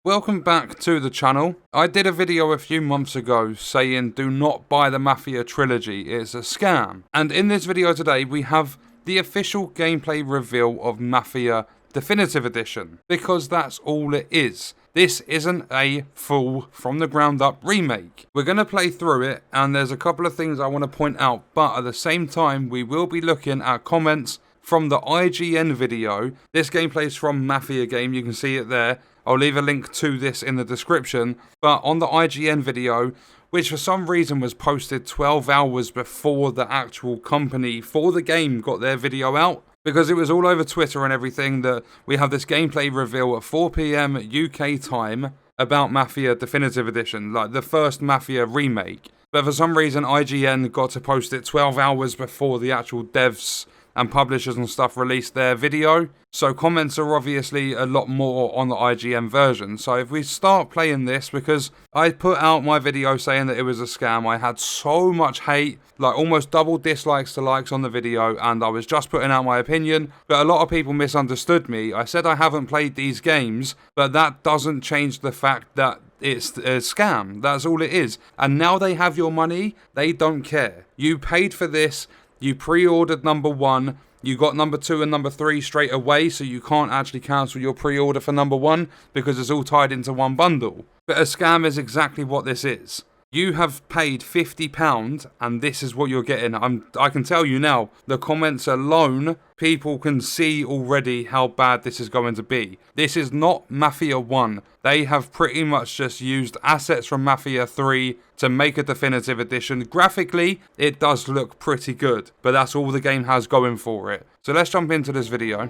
Welcome back to the channel. I did a video a few months ago saying do not buy the Mafia trilogy, it's a scam. And in this video today we have the official gameplay reveal of Mafia Definitive Edition, because that's all it is. This isn't a full from the ground up remake. We're going to play through it and there's a couple of things I want to point out, but at the same time we will be looking at comments from the IGN video. This gameplay is from Mafia game, you can see it there. I'll leave a link to this in the description, but on the IGN video, which for some reason was posted 12 hours before the actual company for the game got their video out, because it was all over Twitter and everything that we have this gameplay reveal at 4 PM UK time about Mafia Definitive Edition, like the first Mafia remake. But for some reason IGN got to post it 12 hours before the actual devs and publishers and stuff released their video. So comments are obviously a lot more on the IGN version. So if we start playing this, because I put out my video saying that it was a scam, I had so much hate, like almost double dislikes to likes on the video, and I was just putting out my opinion, but a lot of people misunderstood me. I said I haven't played these games, but that doesn't change the fact that it's a scam. That's all it is. And now they have your money, they don't care. You paid for this, you pre-ordered number 1, you got number 2 and number 3 straight away, so you can't actually cancel your pre-order for number 1 because it's all tied into one bundle. But a scam is exactly what this is. You have paid £50 and this is what you're getting. I can tell you now, the comments alone, people can see already how bad this is going to be. This is not Mafia 1. They have pretty much just used assets from Mafia 3 to make a definitive edition. Graphically, it does look pretty good, but that's all the game has going for it. So let's jump into this video.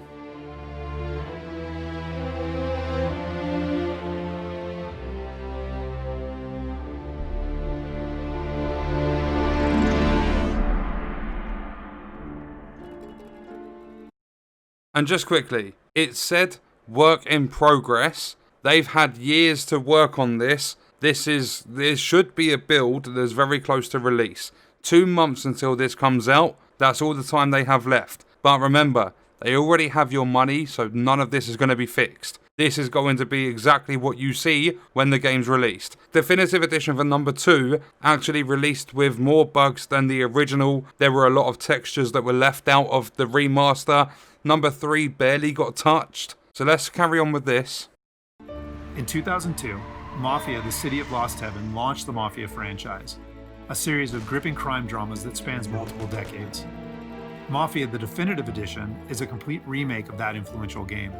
And just quickly, it said work in progress. They've had years to work on this. This should be a build that's very close to release. 2 months until this comes out. That's all the time they have left. But remember, they already have your money, so none of this is going to be fixed. This is going to be exactly what you see when the game's released. Definitive Edition for number 2 actually released with more bugs than the original. There were a lot of textures that were left out of the remaster. Number 3 barely got touched. So let's carry on with this. In 2002, Mafia, the City of Lost Heaven, launched the Mafia franchise, a series of gripping crime dramas that spans multiple decades. Mafia, the Definitive Edition, is a complete remake of that influential game.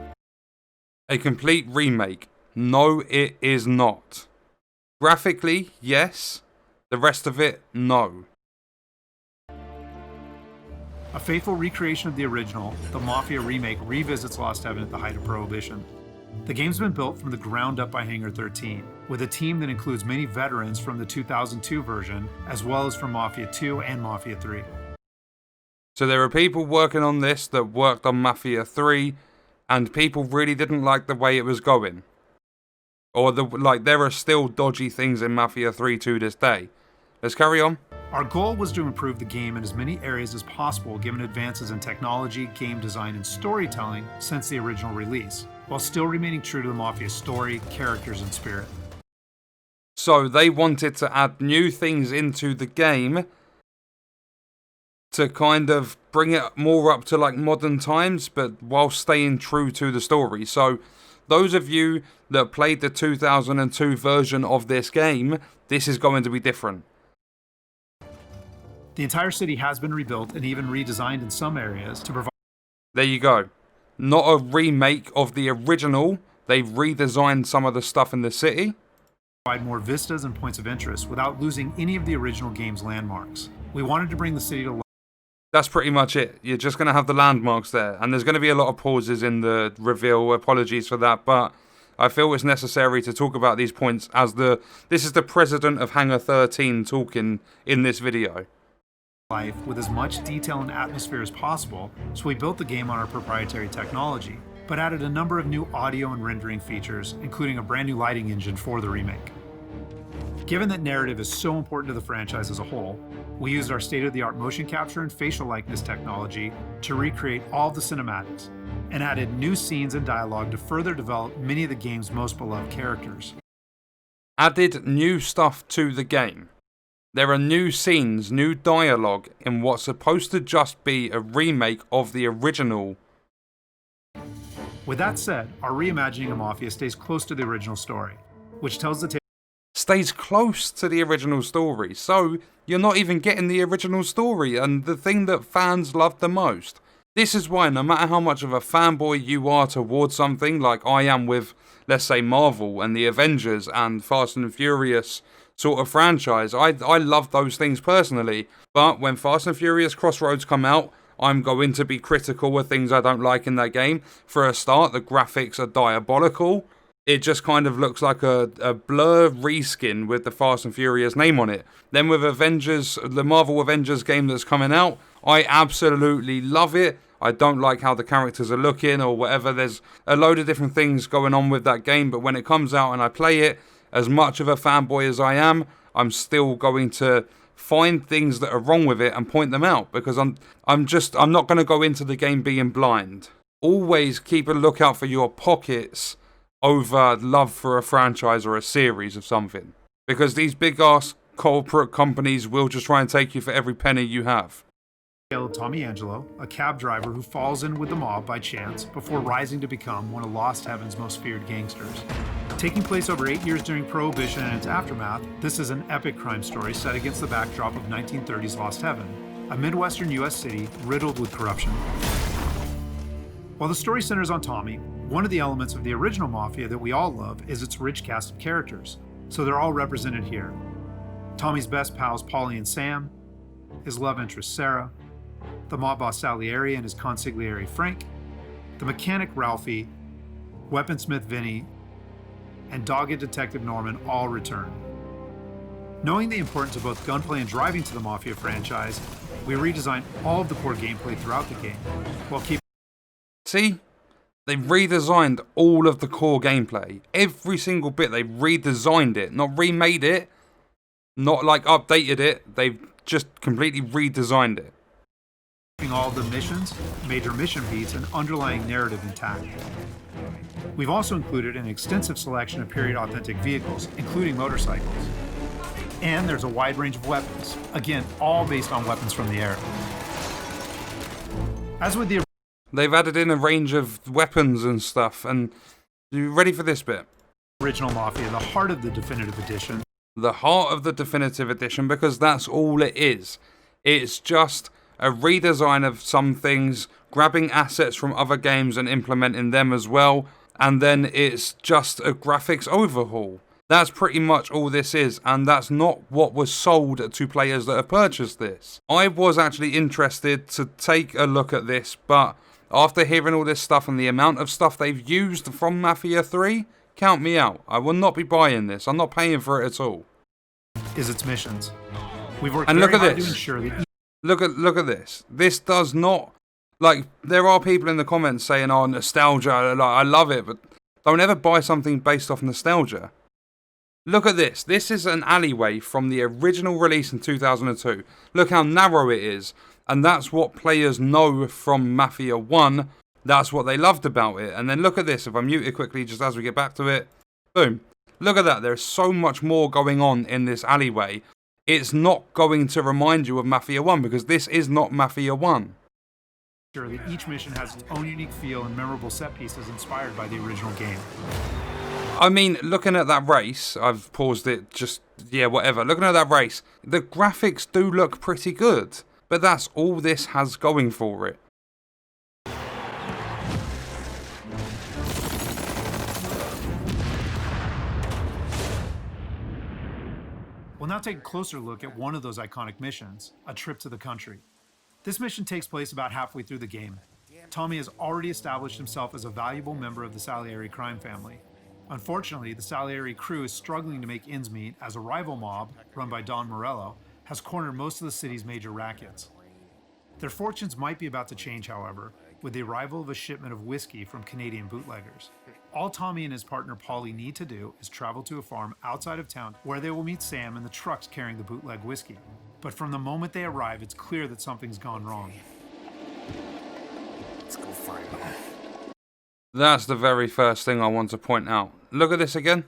A complete remake? No, it is not. Graphically, yes. The rest of it, no. A faithful recreation of the original, the Mafia remake revisits Lost Heaven at the height of Prohibition. The game's been built from the ground up by Hangar 13, with a team that includes many veterans from the 2002 version, as well as from Mafia 2 and Mafia 3. So there are people working on this that worked on Mafia 3, and people really didn't like the way it was going. Or there are still dodgy things in Mafia 3 to this day. Let's carry on. Our goal was to improve the game in as many areas as possible given advances in technology, game design, and storytelling since the original release, while still remaining true to the Mafia story, characters, and spirit. So they wanted to add new things into the game to kind of bring it more up to like modern times, but while staying true to the story. So those of you that played the 2002 version of this game, this is going to be different. The entire city has been rebuilt and even redesigned in some areas to provide... There you go. Not a remake of the original. They've redesigned some of the stuff in the city. ...provide more vistas and points of interest without losing any of the original game's landmarks. We wanted to bring the city to life. That's pretty much it. You're just going to have the landmarks there. And there's going to be a lot of pauses in the reveal. Apologies for that. But I feel it's necessary to talk about these points as this is the president of Hangar 13 talking in this video. Life with as much detail and atmosphere as possible, so we built the game on our proprietary technology, but added a number of new audio and rendering features, including a brand new lighting engine for the remake. Given that narrative is so important to the franchise as a whole, we used our state-of-the-art motion capture and facial likeness technology to recreate all of the cinematics, and added new scenes and dialogue to further develop many of the game's most beloved characters. Added new stuff to the game. There are new scenes, new dialogue in what's supposed to just be a remake of the original. With that said, our reimagining of Mafia stays close to the original story, which tells the tale. Stays close to the original story, so you're not even getting the original story and the thing that fans love the most. This is why no matter how much of a fanboy you are towards something, like I am with, let's say, Marvel and the Avengers and Fast and Furious sort of franchise, I love those things personally, but when Fast and Furious Crossroads come out, I'm going to be critical of things I don't like in that game. For a start, the graphics are diabolical. It just kind of looks like a blur reskin with the Fast and Furious name on it. Then with Avengers, the Marvel Avengers game that's coming out, I absolutely love it. I don't like how the characters are looking or whatever. There's a load of different things going on with that game, but when it comes out and I play it, as much of a fanboy as I am, I'm still going to find things that are wrong with it and point them out, because I'm not going to go into the game being blind. Always keep a lookout for your pockets over love for a franchise or a series of something, because these big ass corporate companies will just try and take you for every penny you have. Tommy Angelo, a cab driver who falls in with the mob by chance before rising to become one of Lost Heaven's most feared gangsters. Taking place over 8 years during Prohibition and its aftermath, this is an epic crime story set against the backdrop of 1930s Lost Heaven, a Midwestern U.S. city riddled with corruption. While the story centers on Tommy, one of the elements of the original Mafia that we all love is its rich cast of characters, so they're all represented here. Tommy's best pals Paulie and Sam, his love interest Sarah, the mob boss Salieri and his consigliere Frank, the mechanic Ralphie, weaponsmith Vinny, and dogged detective Norman all return. Knowing the importance of both gunplay and driving to the Mafia franchise, we redesigned all of the core gameplay throughout the game, while keeping... See? They've redesigned all of the core gameplay. Every single bit, they've redesigned it. Not remade it, not like updated it, they've just completely redesigned it. All of the missions, major mission beats, and underlying narrative intact. We've also included an extensive selection of period-authentic vehicles, including motorcycles. And there's a wide range of weapons, again, all based on weapons from the era. As with the... They've added in a range of weapons and stuff, and you ready for this bit? Original Mafia, the heart of the Definitive Edition. The heart of the Definitive Edition, because that's all it is. It's just a redesign of some things, grabbing assets from other games and implementing them as well, and then it's just a graphics overhaul. That's pretty much all this is, and that's not what was sold to players that have purchased this. I was actually interested to take a look at this, but after hearing all this stuff and the amount of stuff they've used from Mafia 3, count me out. I will not be buying this. I'm not paying for it at all. Is its missions. We've worked and very look at hard this. to ensure that... Look at this. This does not... Like, there are people in the comments saying, oh, nostalgia, like, I love it, but don't ever buy something based off nostalgia. Look at this. This is an alleyway from the original release in 2002. Look how narrow it is. And that's what players know from Mafia 1. That's what they loved about it. And then look at this. If I mute it quickly just as we get back to it. Boom. Look at that. There's so much more going on in this alleyway. It's not going to remind you of Mafia 1 because this is not Mafia 1. Sure that each mission has its own unique feel and memorable set pieces inspired by the original game. I mean, looking at that race, I've paused it just, yeah, whatever. Looking at that race, the graphics do look pretty good, but that's all this has going for it. We'll now take a closer look at one of those iconic missions, A Trip to the Country. This mission takes place about halfway through the game. Tommy has already established himself as a valuable member of the Salieri crime family. Unfortunately, the Salieri crew is struggling to make ends meet as a rival mob, run by Don Morello, has cornered most of the city's major rackets. Their fortunes might be about to change, however, with the arrival of a shipment of whiskey from Canadian bootleggers. All Tommy and his partner Paulie need to do is travel to a farm outside of town where they will meet Sam and the trucks carrying the bootleg whiskey. But from the moment they arrive, it's clear that something's gone wrong. Let's go find them. That's the very first thing I want to point out. Look at this again.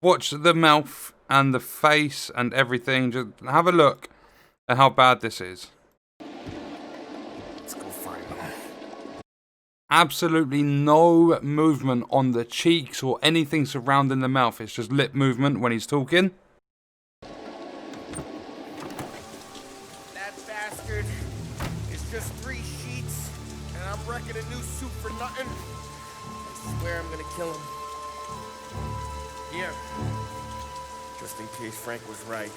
Watch the mouth and the face and everything. Just have a look at how bad this is. Let's go find him. Absolutely no movement on the cheeks or anything surrounding the mouth. It's just lip movement when he's talking. That bastard is just 3 sheets, and I'm wrecking a new suit for nothing. I swear I'm gonna kill him. Here. Just in case Frank was right.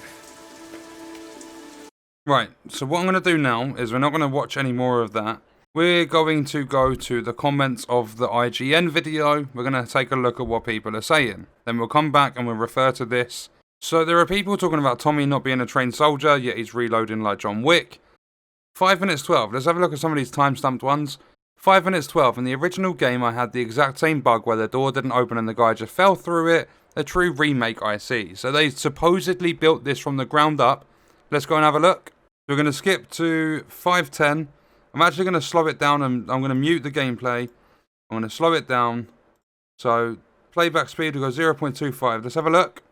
Right, so what I'm going to do now is we're not going to watch any more of that. We're going to go to the comments of the IGN video. We're going to take a look at what people are saying. Then we'll come back and we'll refer to this. So there are people talking about Tommy not being a trained soldier, yet he's reloading like John Wick. 5 minutes 12. Let's have a look at some of these time-stamped ones. 5 minutes 12. In the original game, I had the exact same bug where the door didn't open and the guy just fell through it. A true remake, I see. So they supposedly built this from the ground up. Let's go and have a look. We're going to skip to 5:10. I'm actually going to slow it down and I'm going to mute the gameplay. I'm going to slow it down. So playback speed will go 0.25. Let's have a look.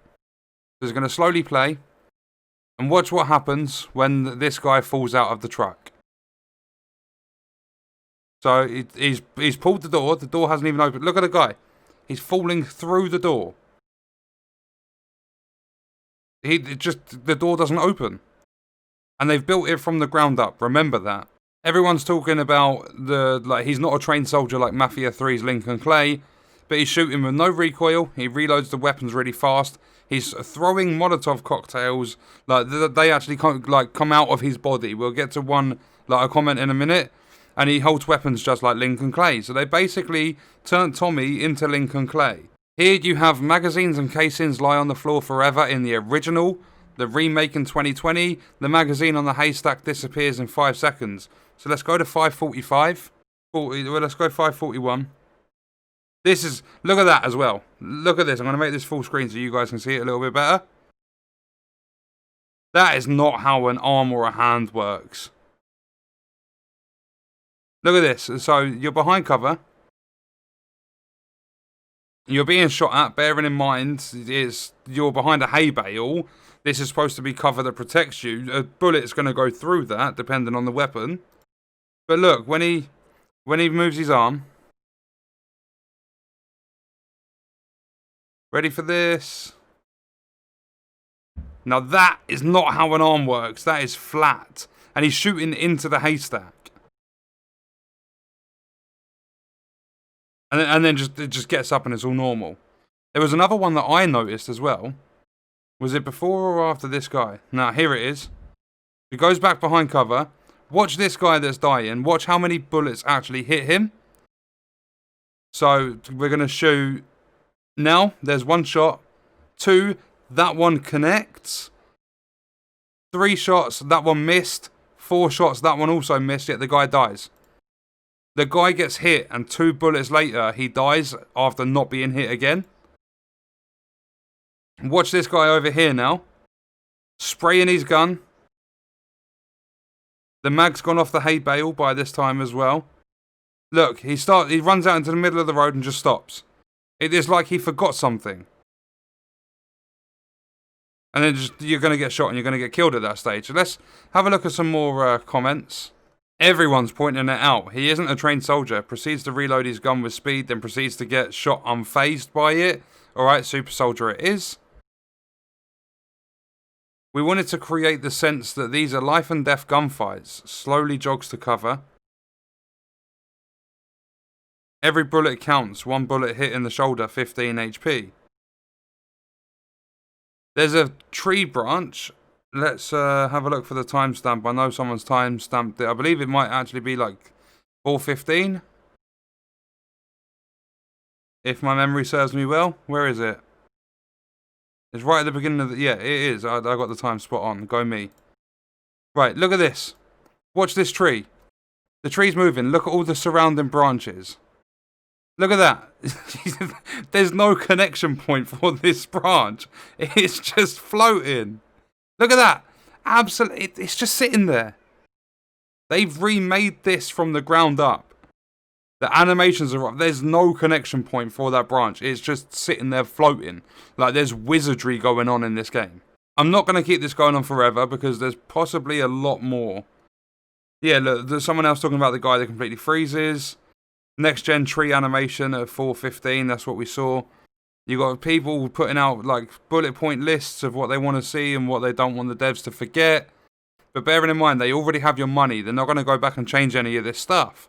It's going to slowly play. And watch what happens when this guy falls out of the truck. So he's pulled the door. The door hasn't even opened. Look at the guy. He's falling through the door. The door doesn't open. And they've built it from the ground up. Remember that. Everyone's talking about he's not a trained soldier like Mafia 3's Lincoln Clay, but he's shooting with no recoil. He reloads the weapons really fast. He's throwing Molotov cocktails. They actually come out of his body. We'll get to a comment in a minute. And he holds weapons just like Lincoln Clay. So they basically turned Tommy into Lincoln Clay. Here you have magazines and casings lie on the floor forever in the original. The remake in 2020, the magazine on the haystack disappears in 5 seconds. So let's go to 5:45. Let's go 5:41. Look at that as well. Look at this. I'm going to make this full screen so you guys can see it a little bit better. That is not how an arm or a hand works. Look at this. So you're behind cover. You're being shot at, bearing in mind you're behind a hay bale. This is supposed to be cover that protects you. A bullet's going to go through that, depending on the weapon. But look, when he moves his arm. Ready for this? Now that is not how an arm works. That is flat. And he's shooting into the haystack. And then it just gets up and it's all normal. There was another one that I noticed as well. Was it before or after this guy? Now, here it is. He goes back behind cover. Watch this guy that's dying. Watch how many bullets actually hit him. So, we're going to shoot. Now, there's 1 shot. 2, that one connects. 3 shots, that one missed. 4 shots, that one also missed, yet the guy dies. The guy gets hit, and 2 bullets later, he dies after not being hit again. Watch this guy over here now. Spraying his gun. The mag's gone off the hay bale by this time as well. Look, he runs out into the middle of the road and just stops. It is like he forgot something. And then you're going to get shot and you're going to get killed at that stage. So let's have a look at some more comments. Everyone's pointing it out. He isn't a trained soldier. Proceeds to reload his gun with speed, then proceeds to get shot unfazed by it. Alright, super soldier it is. We wanted to create the sense that these are life and death gunfights. Slowly jogs to cover. Every bullet counts. 1 bullet hit in the shoulder, 15 HP. There's a tree branch. Let's have a look for the timestamp. I know someone's timestamped it. I believe it might actually be like 4:15. If my memory serves me well. Where is it? It's right at the beginning of the... Yeah, it is. I got the time spot on. Go me. Right, look at this. Watch this tree. The tree's moving. Look at all the surrounding branches. Look at that. There's no connection point for this branch. It's just floating. Look at that. Absolutely. It's just sitting there. They've remade this from the ground up. The animations are up. There's no connection point for that branch. It's just sitting there floating. Like, there's wizardry going on in this game. I'm not going to keep this going on forever because there's possibly a lot more. Yeah, look, there's someone else talking about the guy that completely freezes. Next gen tree animation at 4:15. That's what we saw. You got people putting out like bullet point lists of what they want to see and what they don't want the devs to forget. But bearing in mind, they already have your money. They're not going to go back and change any of this stuff.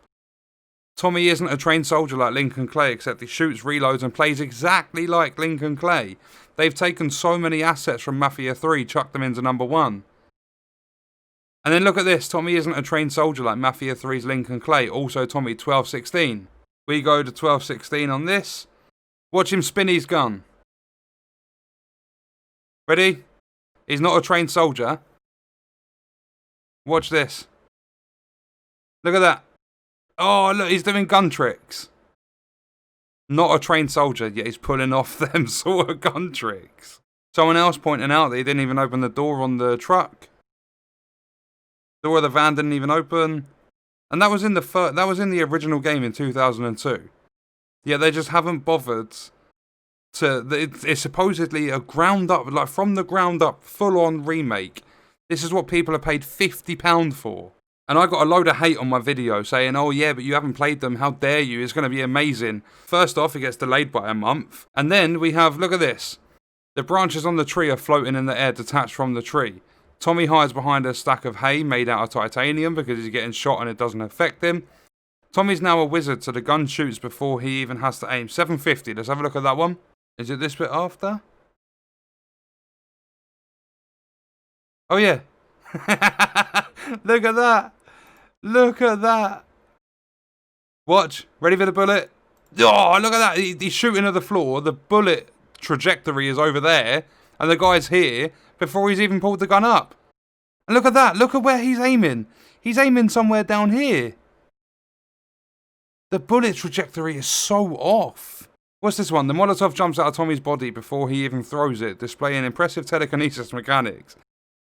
Tommy isn't a trained soldier like Lincoln Clay, except he shoots, reloads, and plays exactly like Lincoln Clay. They've taken so many assets from Mafia 3, chucked them into number 1. And then look at this. Tommy isn't a trained soldier like Mafia 3's Lincoln Clay. Also Tommy 12:16. We go to 12:16 on this. Watch him spin his gun. Ready? He's not a trained soldier. Watch this. Look at that. Oh, look, he's doing gun tricks. Not a trained soldier, yet he's pulling off them sort of gun tricks. Someone else pointing out that he didn't even open the door on the truck. Door of the van didn't even open. And that was in the original game in 2002. Yeah, they just haven't bothered to. It's supposedly a ground up, like from the ground up, full on remake. This is what people are paid £50 for. And I got a load of hate on my video saying, oh yeah, but you haven't played them, how dare you, it's going to be amazing. First off, it gets delayed by a month. And then we have, look at this. The branches on the tree are floating in the air detached from the tree. Tommy hides behind a stack of hay made out of titanium because he's getting shot and it doesn't affect him. Tommy's now a wizard, so the gun shoots before he even has to aim. 750, let's have a look at that one. Is it this bit after? Oh yeah. Look at that. Look at that. Watch. Ready for the bullet? Oh, look at that. He's shooting at the floor. The bullet trajectory is over there. And the guy's here before he's even pulled the gun up. And look at that. Look at where he's aiming. He's aiming somewhere down here. The bullet trajectory is so off. What's this one? The Molotov jumps out of Tommy's body before he even throws it, displaying impressive telekinesis mechanics.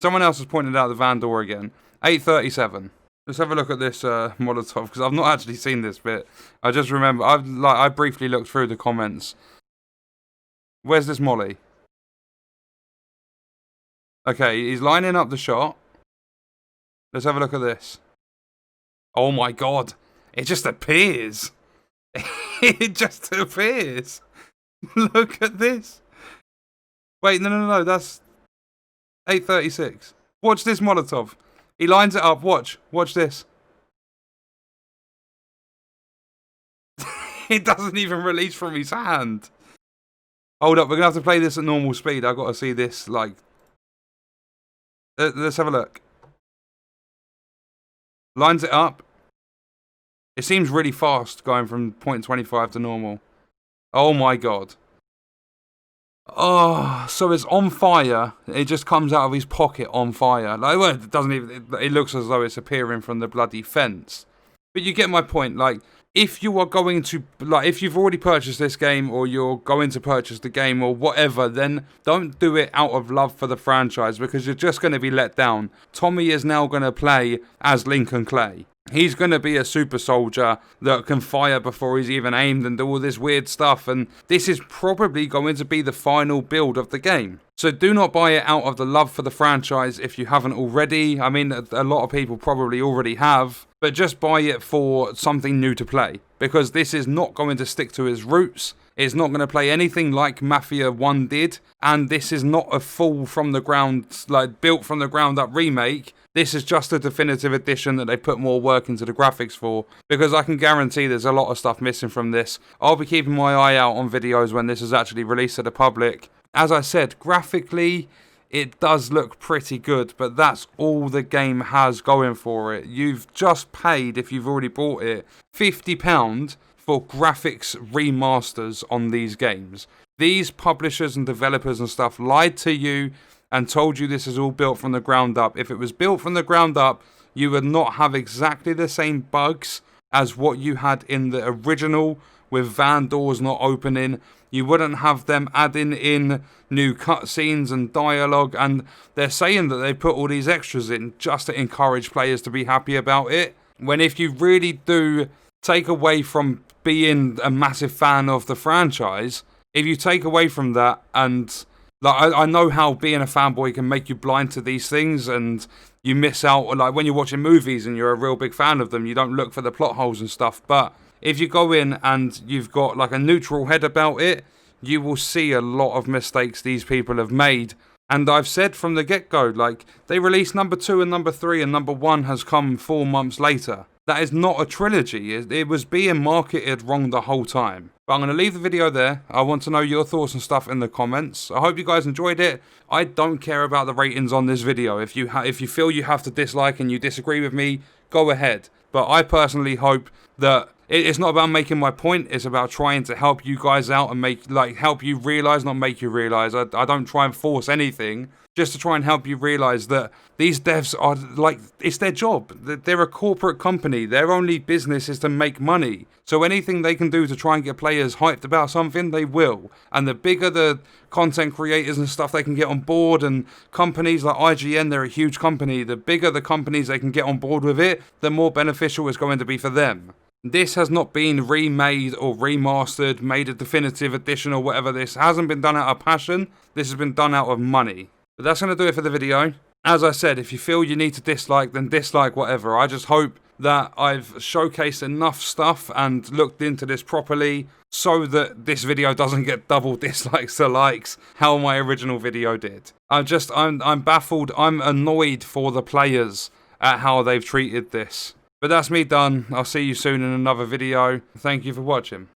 Someone else has pointed out the van door again. 8:37. Let's have a look at this Molotov, because I've not actually seen this bit. I just remember, I briefly looked through the comments. Where's this Molly? Okay, he's lining up the shot. Let's have a look at this. Oh my god. It just appears. It just appears. Look at this. Wait, no, that's 8:36. Watch this Molotov. He lines it up. Watch this. It doesn't even release from his hand. Hold up, we're going to have to play this at normal speed. I've got to see this, like... let's have a look. Lines it up. It seems really fast going from 0.25 to normal. Oh my god. Oh, so it's on fire. It just comes out of his pocket on fire. Like, well, it doesn't even. It looks as though it's appearing from the bloody fence. But you get my point. Like, if you are going to, like, if you've already purchased this game or you're going to purchase the game or whatever, then don't do it out of love for the franchise because you're just going to be let down. Tommy is now going to play as Lincoln Clay. He's going to be a super soldier that can fire before he's even aimed and do all this weird stuff. And this is probably going to be the final build of the game. So do not buy it out of the love for the franchise if you haven't already. I mean, a lot of people probably already have. But just buy it for something new to play. Because this is not going to stick to its roots. It's not going to play anything like Mafia 1 did. And this is not a full from the ground, like built from the ground up remake. This is just a definitive edition that they put more work into the graphics for. Because I can guarantee there's a lot of stuff missing from this. I'll be keeping my eye out on videos when this is actually released to the public. As I said, graphically, it does look pretty good. But that's all the game has going for it. You've just paid, if you've already bought it, £50 for graphics remasters on these games. These publishers and developers and stuff lied to you and told you this is all built from the ground up. If it was built from the ground up, you would not have exactly the same bugs as what you had in the original with van doors not opening. You wouldn't have them adding in new cutscenes and dialogue, and they're saying that they put all these extras in just to encourage players to be happy about it. When if you really do take away from being a massive fan of the franchise, if you take away from that, and like I know how being a fanboy can make you blind to these things, and you miss out, like when you're watching movies and you're a real big fan of them, you don't look for the plot holes and stuff. But if you go in and you've got like a neutral head about it, you will see a lot of mistakes these people have made. And I've said from the get-go, like, they released number 2 and number 3, and number 1 has come 4 months later. That is not a trilogy. It was being marketed wrong the whole time. But I'm going to leave the video there. I want to know your thoughts and stuff in the comments. I hope you guys enjoyed it. I don't care about the ratings on this video. If you feel you have to dislike and you disagree with me, go ahead. But I personally hope that it's not about making my point. It's about trying to help you guys out and help you realize, not make you realize. I don't try and force anything, just to try and help you realize that these devs are like, it's their job. They're a corporate company. Their only business is to make money. So anything they can do to try and get players hyped about something, they will. And the bigger the content creators and stuff they can get on board, and companies like IGN, they're a huge company. The bigger the companies they can get on board with it, the more beneficial it's going to be for them. This has not been remade or remastered, made a definitive edition or whatever. This hasn't been done out of passion. This has been done out of money. But that's going to do it for the video. As I said, if you feel you need to dislike, then dislike whatever. I just hope that I've showcased enough stuff and looked into this properly so that this video doesn't get double dislikes to likes how my original video did. I'm baffled. I'm annoyed for the players at how they've treated this. But that's me done. I'll see you soon in another video. Thank you for watching.